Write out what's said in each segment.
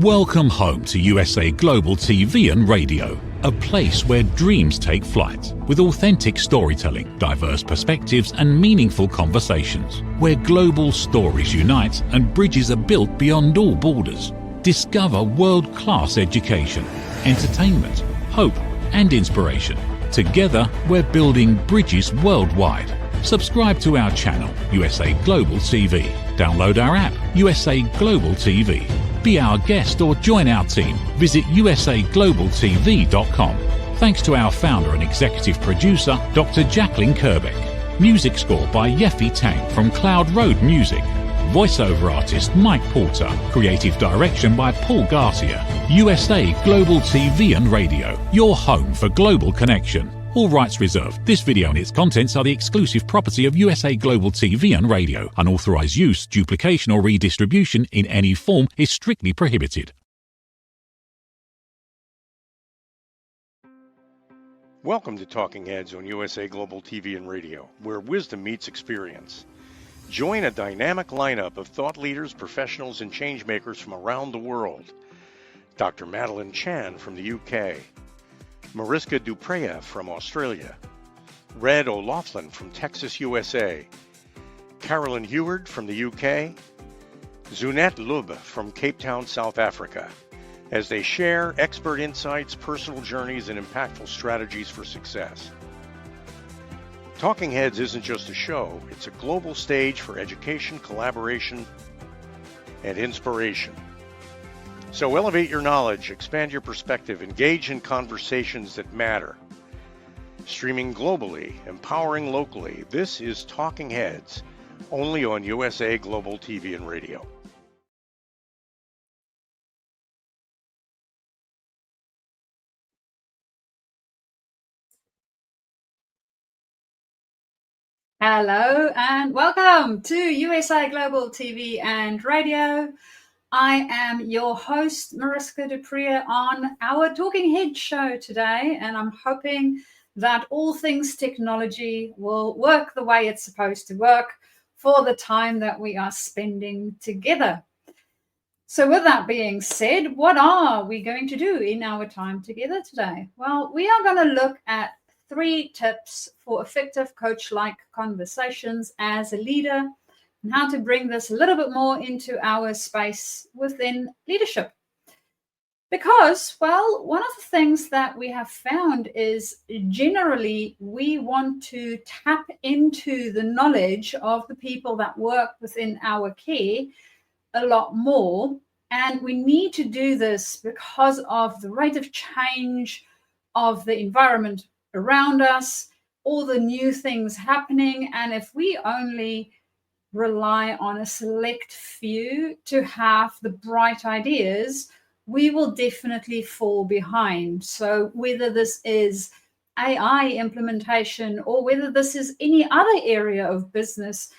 Welcome home to USA Global TV and Radio, a place where dreams take flight, with authentic storytelling, diverse perspectives and meaningful conversations, where global stories unite and bridges are built beyond all borders. Discover world-class education, entertainment, hope and inspiration. Together, we're building bridges worldwide. Subscribe to our channel, USA Global TV. Download our app, USA Global TV. Be our guest or join our team. Visit usaglobaltv.com. Thanks to our founder and executive producer, Dr. Jacqueline Kerbeck. Music score by Yeffy Tang from Cloud Road Music. Voiceover artist Mike Porter. Creative direction by Paul Garcia. USA Global TV and Radio. Your home for global connection. All rights reserved. This video and its contents are the exclusive property of USA Global TV and Radio. Unauthorized use, duplication or redistribution in any form is strictly prohibited. Welcome to Talking Heads on USA Global TV and Radio, where wisdom meets experience. Join a dynamic lineup of thought leaders, professionals, and changemakers from around the world. Dr. Madeline Chan from the UK. Mariska Dupreya from Australia, Red O'Loughlin from Texas, USA, Carolyn Heward from the UK, Zunette Lub from Cape Town, South Africa, as they share expert insights, personal journeys, and impactful strategies for success. Talking Heads isn't just a show, it's a global stage for education, collaboration, and inspiration. So elevate your knowledge, expand your perspective, engage in conversations that matter. Streaming globally, empowering locally, this is Talking Heads, only on USA Global TV and Radio. Hello and welcome to USA Global TV and Radio. I am your host, Mariska Dupreya, on our Talking Head show today, and I'm hoping that all things technology will work the way it's supposed to work for the time that we are spending together. So with that being said, what are we going to do in our time together today? Well, we are going to look at 3 tips for effective coach-like conversations as a leader, and how to bring this a little bit more into our space within leadership. Because, well, one of the things that we have found is generally we want to tap into the knowledge of the people that work within our care a lot more. And we need to do this because of the rate of change of the environment around us, all the new things happening. And if we only rely on a select few to have the bright ideas, we will definitely fall behind. So whether this is AI implementation or whether this is any other area of business,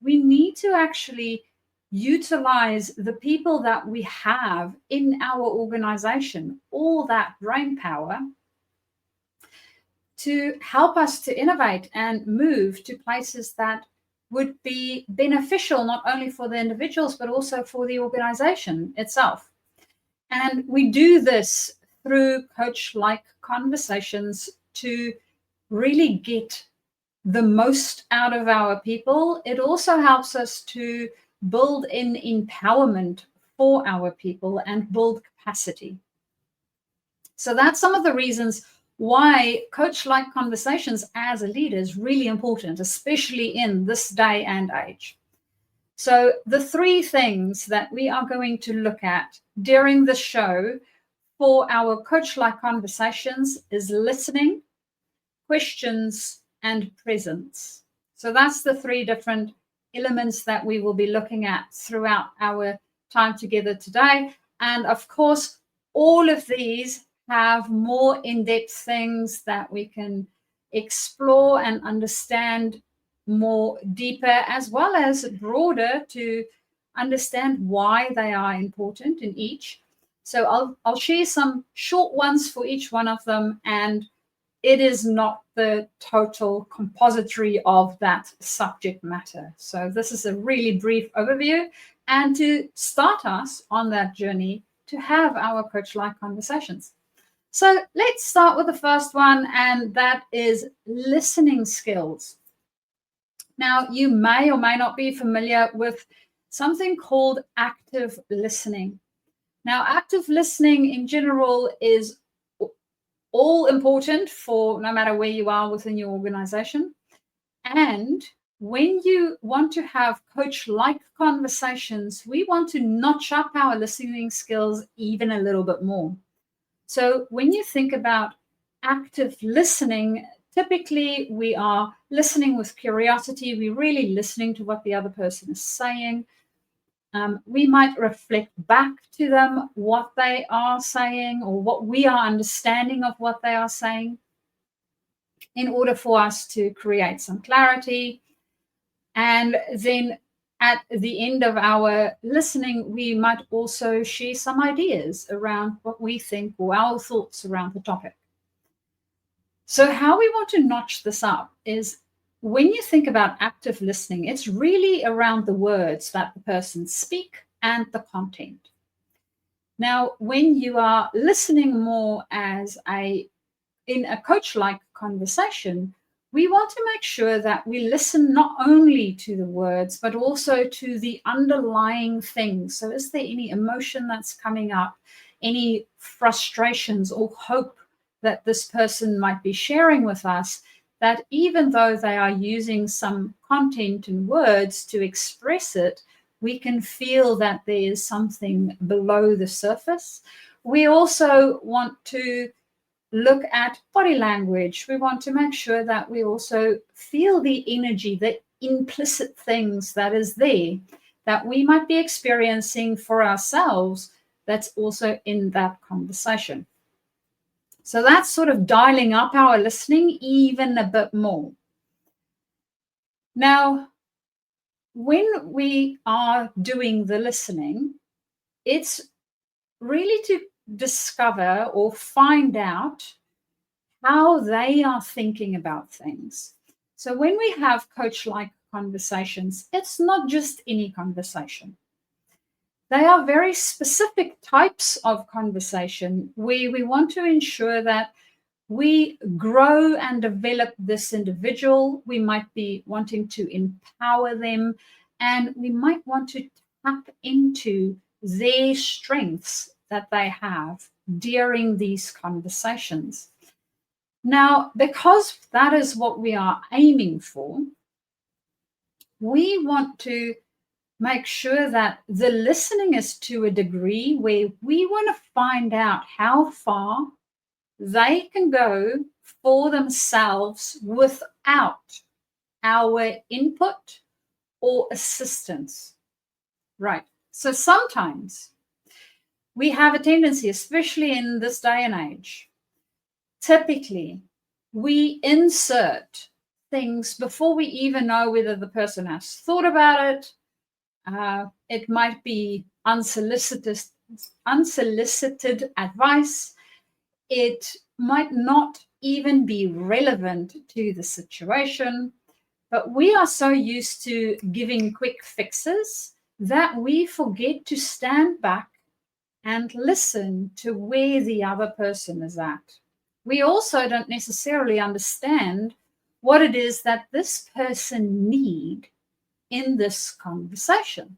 we need to actually utilize the people that we have in our organization, all that brain power, to help us to innovate and move to places that would be beneficial not only for the individuals, but also for the organization itself. And we do this through coach-like conversations to really get the most out of our people. It also helps us to build in empowerment for our people and build capacity. So that's some of the reasons why coach-like conversations as a leader is really important, especially in this day and age. So the 3 things that we are going to look at during the show for our coach-like conversations is listening, questions, and presence. So that's the 3 different elements that we will be looking at throughout our time together today. And of course, all of these have more in-depth things that we can explore and understand more deeper, as well as broader, to understand why they are important in each. So I'll share some short ones for each one of them, and it is not the total compository of that subject matter. So this is a really brief overview, and to start us on that journey to have our coach-like conversations. So let's start with the first one, and that is listening skills. Now, you may or may not be familiar with something called active listening. Now, active listening in general is all important for no matter where you are within your organization. And when you want to have coach-like conversations, we want to notch up our listening skills even a little bit more. So when you think about active listening, typically we are listening with curiosity. We're really listening to what the other person is saying. We might reflect back to them what they are saying or what we are understanding of what they are saying in order for us to create some clarity. And then at the end of our listening, we might also share some ideas around what we think or our thoughts around the topic. So how we want to notch this up is when you think about active listening, it's really around the words that the person speak and the content. Now, when you are listening more in a coach-like conversation, we want to make sure that we listen not only to the words, but also to the underlying things. So is there any emotion that's coming up, any frustrations or hope that this person might be sharing with us, that even though they are using some content and words to express it, we can feel that there is something below the surface. We also want to look at body language. We want to make sure that we also feel the energy, the implicit things that is there that we might be experiencing for ourselves that's also in that conversation. So that's sort of dialing up our listening even a bit more. Now, when we are doing the listening, it's really to discover or find out how they are thinking about things. So when we have coach-like conversations, it's not just any conversation. They are very specific types of conversation where we want to ensure that we grow and develop this individual. We might be wanting to empower them, and we might want to tap into their strengths that they have during these conversations. Now, because that is what we are aiming for, we want to make sure that the listening is to a degree where we want to find out how far they can go for themselves without our input or assistance. Right. So sometimes we have a tendency, especially in this day and age, typically we insert things before we even know whether the person has thought about it. It might be unsolicited advice. It might not even be relevant to the situation, but we are so used to giving quick fixes that we forget to stand back and listen to where the other person is at. We also don't necessarily understand what it is that this person needs in this conversation.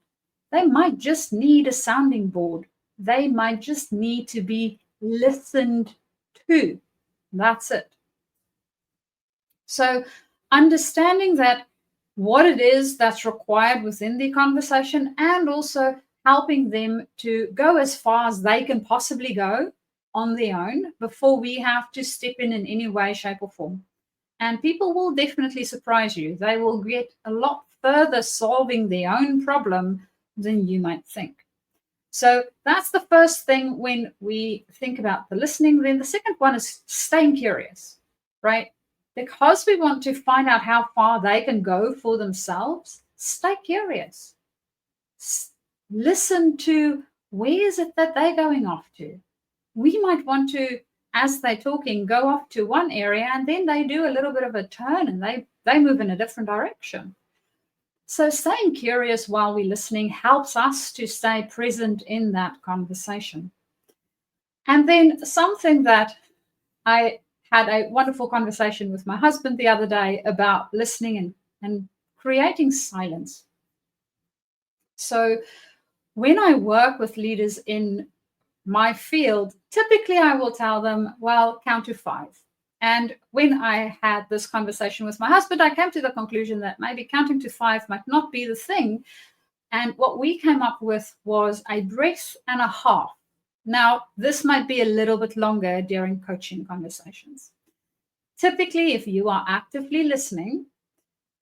They might just need a sounding board. They might just need to be listened to. That's it. So understanding that what it is that's required within the conversation, and also helping them to go as far as they can possibly go on their own before we have to step in any way, shape, or form. And people will definitely surprise you. They will get a lot further solving their own problem than you might think. So that's the first thing when we think about the listening. Then the second one is staying curious, right? Because we want to find out how far they can go for themselves, stay curious. Listen to where is it that they're going off to. We might want to, as they're talking, go off to one area and then they do a little bit of a turn and they move in a different direction. So staying curious while we're listening helps us to stay present in that conversation. And then something that I had a wonderful conversation with my husband the other day about listening and creating silence. So when I work with leaders in my field, typically I will tell them, well, count to 5. And when I had this conversation with my husband, I came to the conclusion that maybe counting to 5 might not be the thing. And what we came up with was a breath and a half. Now, this might be a little bit longer during coaching conversations. Typically, if you are actively listening,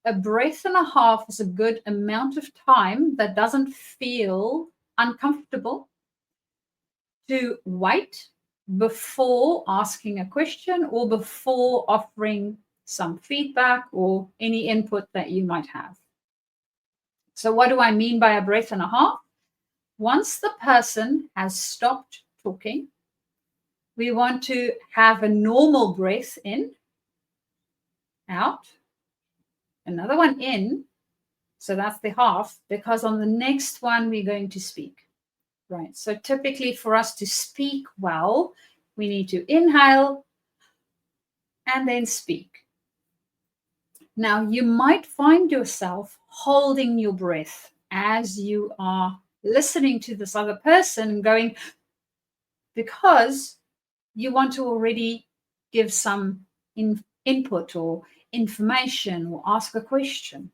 a breath and a half is a good amount of time that doesn't feel uncomfortable to wait before asking a question or before offering some feedback or any input that you might have. So what do I mean by a breath and a half? Once the person has stopped talking, we want to have a normal breath in, out, another one in. So that's the half, because on the next one, we're going to speak. Right. So typically for us to speak well, we need to inhale and then speak. Now, you might find yourself holding your breath as you are listening to this other person going, because you want to already give some input or information or ask a question.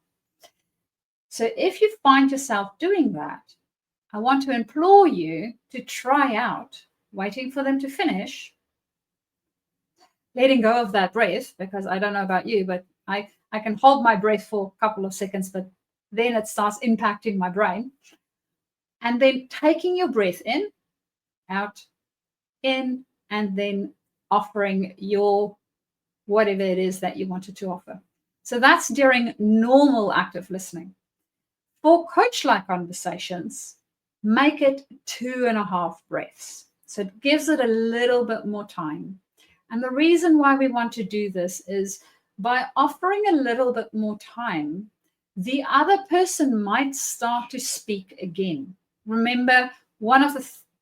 So if you find yourself doing that, I want to implore you to try out waiting for them to finish, letting go of that breath, because I don't know about you, but I can hold my breath for a couple of seconds, but then it starts impacting my brain. And then taking your breath in, out, in, and then offering your whatever it is that you wanted to offer. So that's during normal active listening. For coach-like conversations, make it 2.5 breaths. So it gives it a little bit more time. And the reason why we want to do this is by offering a little bit more time, the other person might start to speak again. Remember, one of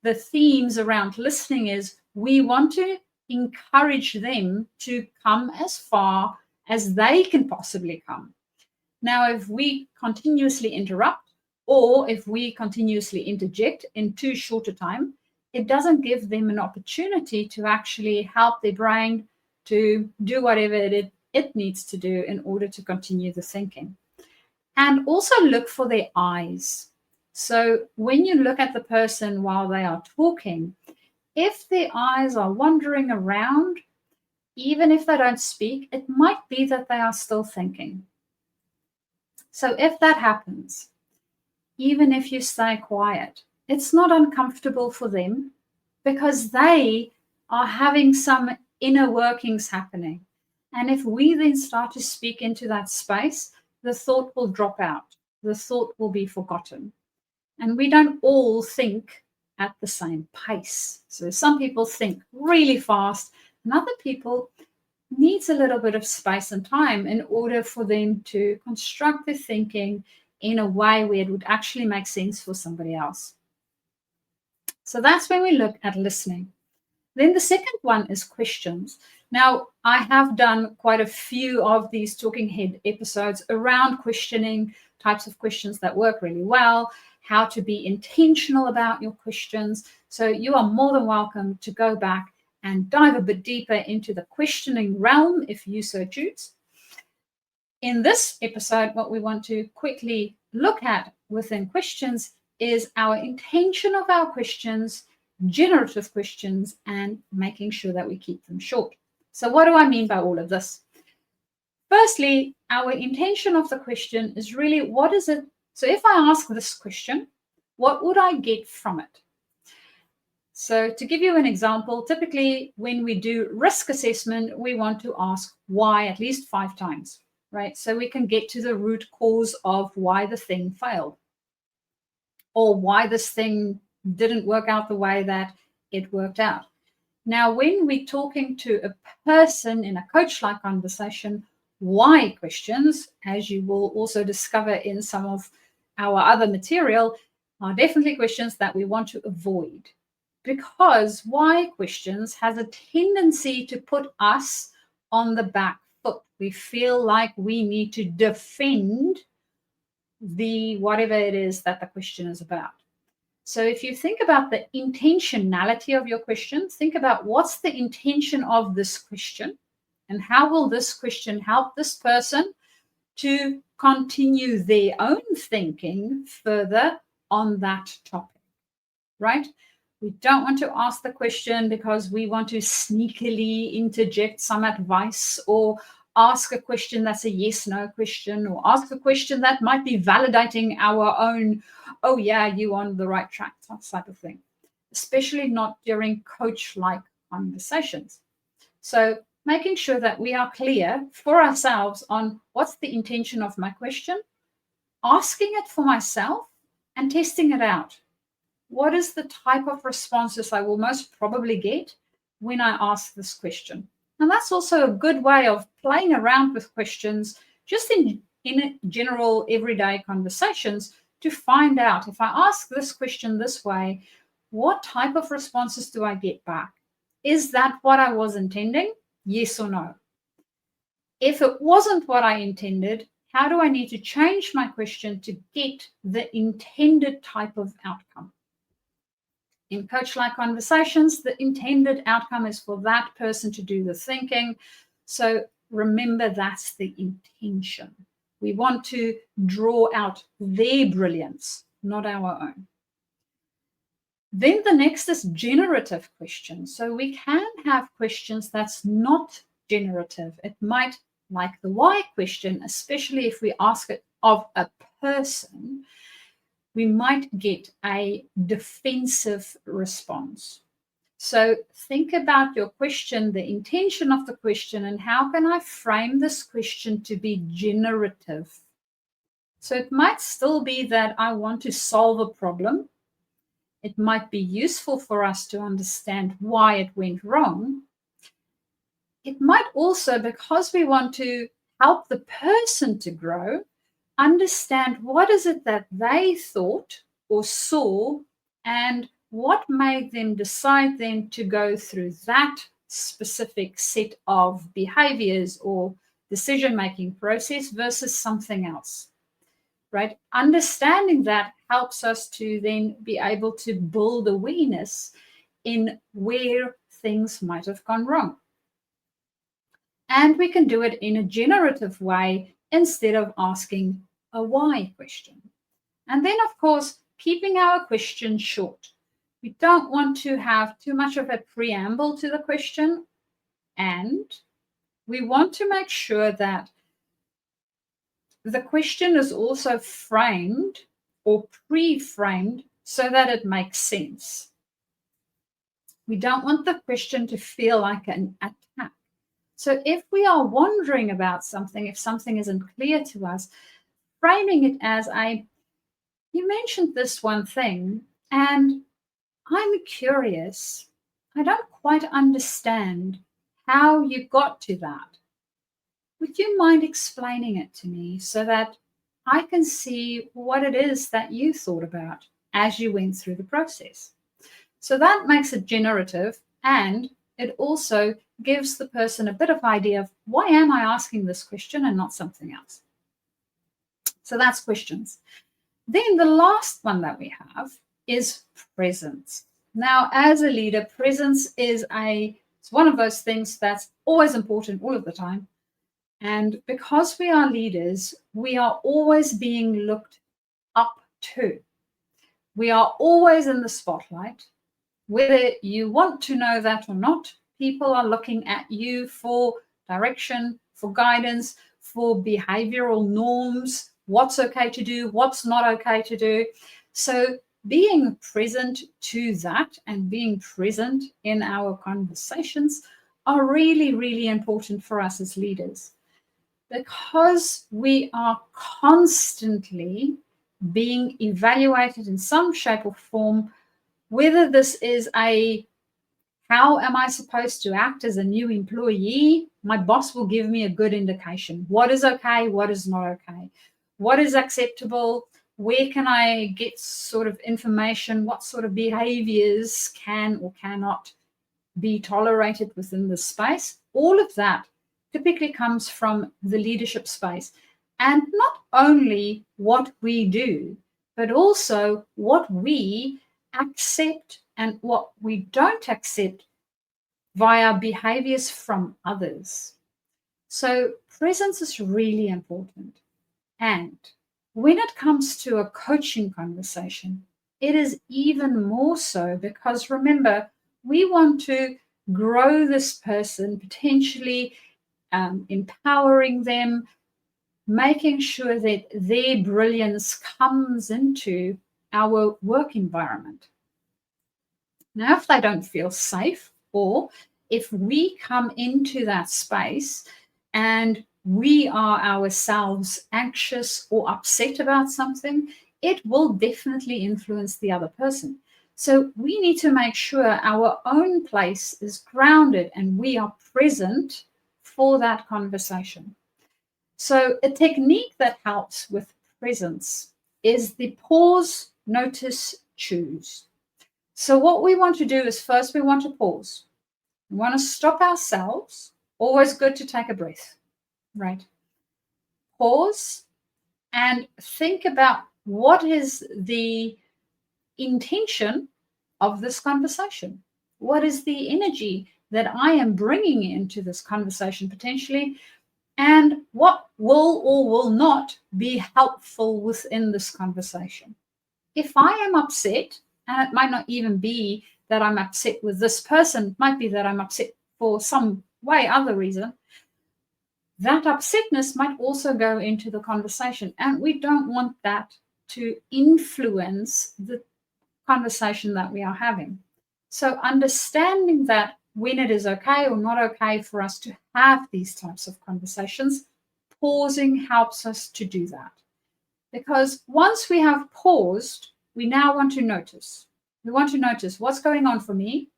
the themes around listening is we want to encourage them to come as far as they can possibly come. Now, if we continuously interrupt or if we continuously interject in too short a time, it doesn't give them an opportunity to actually help their brain to do whatever it needs to do in order to continue the thinking. And also look for their eyes. So when you look at the person while they are talking, if their eyes are wandering around, even if they don't speak, it might be that they are still thinking. So if that happens, even if you stay quiet, it's not uncomfortable for them because they are having some inner workings happening. And if we then start to speak into that space, the thought will drop out. The thought will be forgotten. And we don't all think at the same pace. So some people think really fast, and other people needs a little bit of space and time in order for them to construct their thinking in a way where it would actually make sense for somebody else. So that's when we look at listening. Then the second one is questions. Now, I have done quite a few of these Talking Head episodes around questioning, types of questions that work really well, how to be intentional about your questions. So you are more than welcome to go back and dive a bit deeper into the questioning realm if you so choose. In this episode, what we want to quickly look at within questions is our intention of our questions, generative questions, and making sure that we keep them short. So what do I mean by all of this? Firstly, our intention of the question is really, what is it? So if I ask this question, what would I get from it? So to give you an example, typically when we do risk assessment, we want to ask why at least 5 times, right? So we can get to the root cause of why the thing failed or why this thing didn't work out the way that it worked out. Now, when we're talking to a person in a coach-like conversation, why questions, as you will also discover in some of our other material, are definitely questions that we want to avoid. because why questions has a tendency to put us on the back foot. We feel like we need to defend the whatever it is that the question is about. So if you think about the intentionality of your question, think about what's the intention of this question and how will this question help this person to continue their own thinking further on that topic, right? We don't want to ask the question because we want to sneakily interject some advice or ask a question that's a yes-no question, or ask a question that might be validating our own, oh yeah, you're on the right track type of thing, especially not during coach-like conversations. So making sure that we are clear for ourselves on what's the intention of my question, asking it for myself and testing it out. What is the type of responses I will most probably get when I ask this question? And that's also a good way of playing around with questions just in general everyday conversations to find out, if I ask this question this way, what type of responses do I get back? Is that what I was intending? Yes or no? If it wasn't what I intended, how do I need to change my question to get the intended type of outcome? In coach-like conversations, the intended outcome is for that person to do the thinking. So remember, that's the intention. We want to draw out their brilliance, not our own. Then the next is generative questions. So we can have questions that's not generative. It might, like the why question, especially if we ask it of a person, we might get a defensive response. So think about your question, the intention of the question, and how can I frame this question to be generative? So it might still be that I want to solve a problem. It might be useful for us to understand why it went wrong. It might also, because we want to help the person to grow, understand what is it that they thought or saw and what made them decide then to go through that specific set of behaviors or decision-making process versus something else, right? Understanding that helps us to then be able to build awareness in where things might have gone wrong. And we can do it in a generative way instead of asking a why question. And then, of course, keeping our question short. We don't want to have too much of a preamble to the question, and we want to make sure that the question is also framed or pre-framed so that it makes sense. We don't want the question to feel like an attack. So if we are wondering about something, if something isn't clear to us, framing it as you mentioned this one thing, and I'm curious. I don't quite understand how you got to that. Would you mind explaining it to me so that I can see what it is that you thought about as you went through the process? So that makes it generative, and it also gives the person a bit of idea of why am I asking this question and not something else. So that's questions. Then the last one that we have is presence. Now, as a leader, presence is it's one of those things that's always important all of the time. And because we are leaders, we are always being looked up to. We are always in the spotlight. Whether you want to know that or not, people are looking at you for direction, for guidance, for behavioral norms, what's okay to do, what's not okay to do. So being present to that and being present in our conversations are really, really important for us as leaders, because we are constantly being evaluated in some shape or form, whether this is how am I supposed to act as a new employee? My boss will give me a good indication. What is okay? What is not okay? What is acceptable? where can I get sort of information? What sort of behaviors can or cannot be tolerated within this space? All of that typically comes from the leadership space. And not only what we do, but also what we accept and what we don't accept via behaviors from others. So presence is really important. And when it comes to a coaching conversation, it is even more so, because remember, we want to grow this person, potentially empowering them, making sure that their brilliance comes into our work environment. Now, if they don't feel safe, or if we come into that space and we are ourselves anxious or upset about something, it will definitely influence the other person. So we need to make sure our own place is grounded and we are present for that conversation. So a technique that helps with presence is the pause, notice, choose. So what we want to do is, first we want to pause. We want to stop ourselves. Always good to take a breath, right? Pause and think about what is the intention of this conversation. What is the energy that I am bringing into this conversation potentially? And what will or will not be helpful within this conversation? If I am upset, and it might not even be that I'm upset with this person, it might be that I'm upset for some way, other reason, that upsetness might also go into the conversation. And we don't want that to influence the conversation that we are having. So understanding that when it is okay or not okay for us to have these types of conversations, pausing helps us to do that. Because once we have paused, we now want to notice. We want to notice what's going on for me.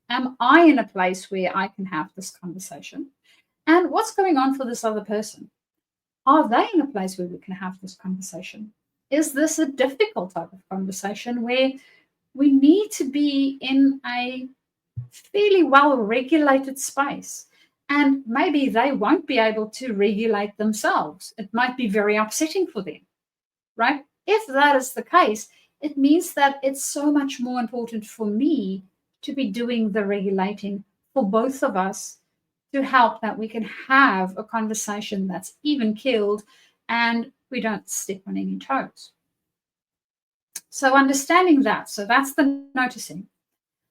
Am I in a place where I can have this conversation? And what's going on for this other person? Are they in a place where we can have this conversation? Is this a difficult type of conversation where we need to be in a fairly well-regulated space? And maybe they won't be able to regulate themselves. It might be very upsetting for them, right? If that is the case, it means that it's so much more important for me to be doing the regulating for both of us, to help that we can have a conversation that's even keeled and we don't step on any toes. So understanding that, so that's the noticing.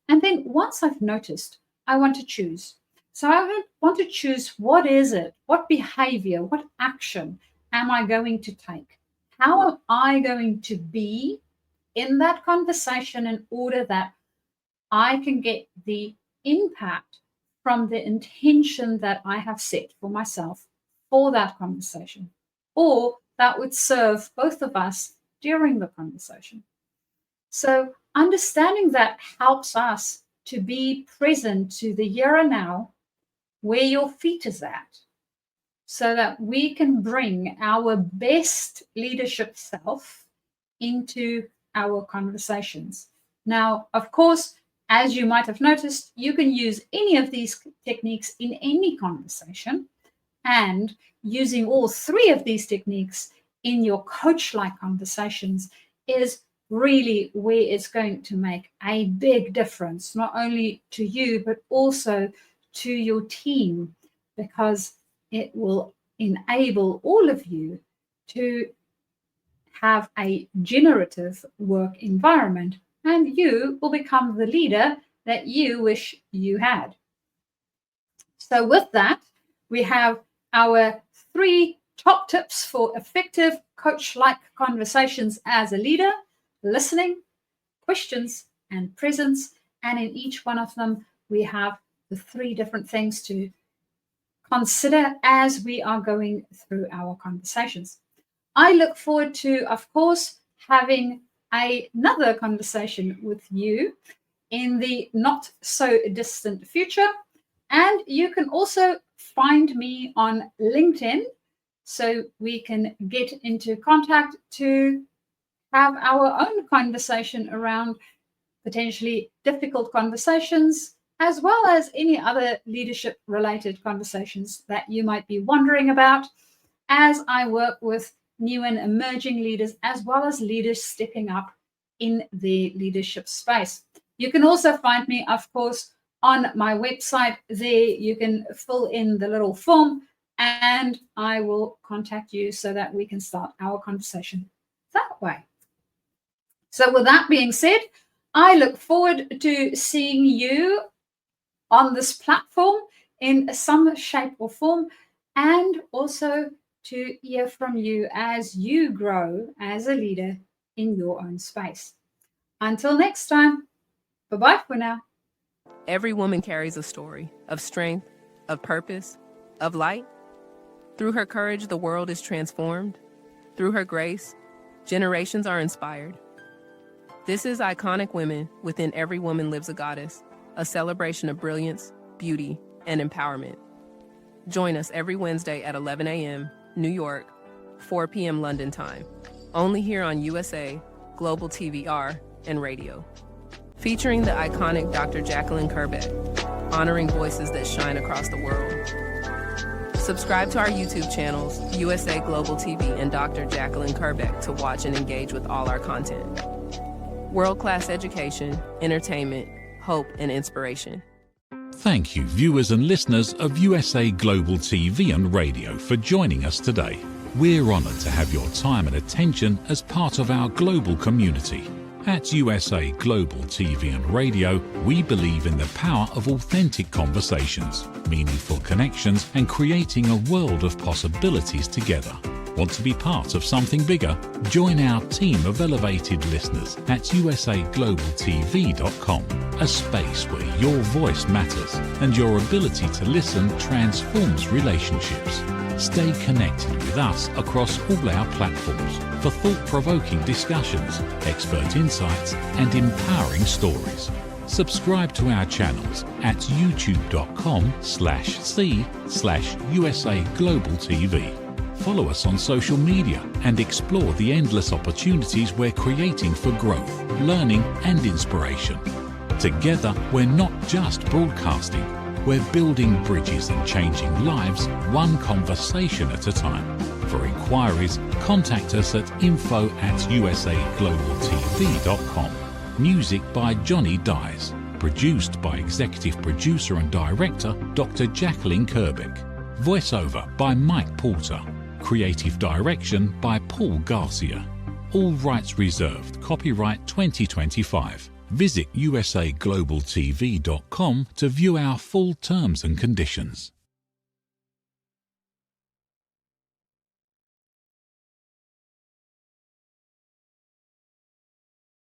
And then once I've noticed, I want to choose. So I want to choose, what is it? What behavior, what action am I going to take? How am I going to be in that conversation in order that I can get the impact from the intention that I have set for myself for that conversation, or that would serve both of us during the conversation. So understanding that helps us to be present to the here and now, where your feet is at, so that we can bring our best leadership self into our conversations. Now, of course, as you might have noticed, you can use any of these techniques in any conversation, and using all three of these techniques in your coach-like conversations is really where it's going to make a big difference, not only to you, but also to your team, because it will enable all of you to have a generative work environment, and you will become the leader that you wish you had. So with that, we have our 3 top tips for effective coach-like conversations as a leader: listening, questions, and presence. And in each one of them, we have the 3 different things to consider as we are going through our conversations. I look forward to, of course, having another conversation with you in the not so distant future. And you can also find me on LinkedIn, so we can get into contact to have our own conversation around potentially difficult conversations, as well as any other leadership-related conversations that you might be wondering about, as I work with new and emerging leaders, as well as leaders stepping up in the leadership space. You can also find me, of course, on my website. There you can fill in the little form and I will contact you so that we can start our conversation that way. So with that being said, I look forward to seeing you on this platform in some shape or form, and also to hear from you as you grow as a leader in your own space. Until next time, bye-bye for now. Every woman carries a story of strength, of purpose, of light. Through her courage, the world is transformed. Through her grace, generations are inspired. This is Iconic Women. Within Every Woman Lives a Goddess, a celebration of brilliance, beauty, and empowerment. Join us every Wednesday at 11 a.m. New York, 4 p.m. London time, only here on USA, Global TVR, and radio. Featuring the iconic Dr. Jacqueline Kerbeck, honoring voices that shine across the world. Subscribe to our YouTube channels, USA Global TV and Dr. Jacqueline Kerbeck, to watch and engage with all our content. World-class education, entertainment, hope, and inspiration. Thank you, viewers and listeners of USA Global TV and Radio, for joining us today. We're honoured to have your time and attention as part of our global community. At USA Global TV and Radio, we believe in the power of authentic conversations, meaningful connections, and creating a world of possibilities together. Want to be part of something bigger? Join our team of elevated listeners at usaglobaltv.com, a space where your voice matters and your ability to listen transforms relationships. Stay connected with us across all our platforms for thought-provoking discussions, expert insights, and empowering stories. Subscribe to our channels at youtube.com/c/USAGlobalTV. Follow us on social media and explore the endless opportunities we're creating for growth, learning, and inspiration. Together, we're not just broadcasting, we're building bridges and changing lives one conversation at a time. For inquiries, contact us at info@usaglobaltv.com. Music by Johnny Dies. Produced by Executive Producer and Director Dr. Jacqueline Kerbeck. Voiceover by Mike Porter. Creative Direction by Paul Garcia. All rights reserved. Copyright 2025. Visit usaglobaltv.com to view our full terms and conditions.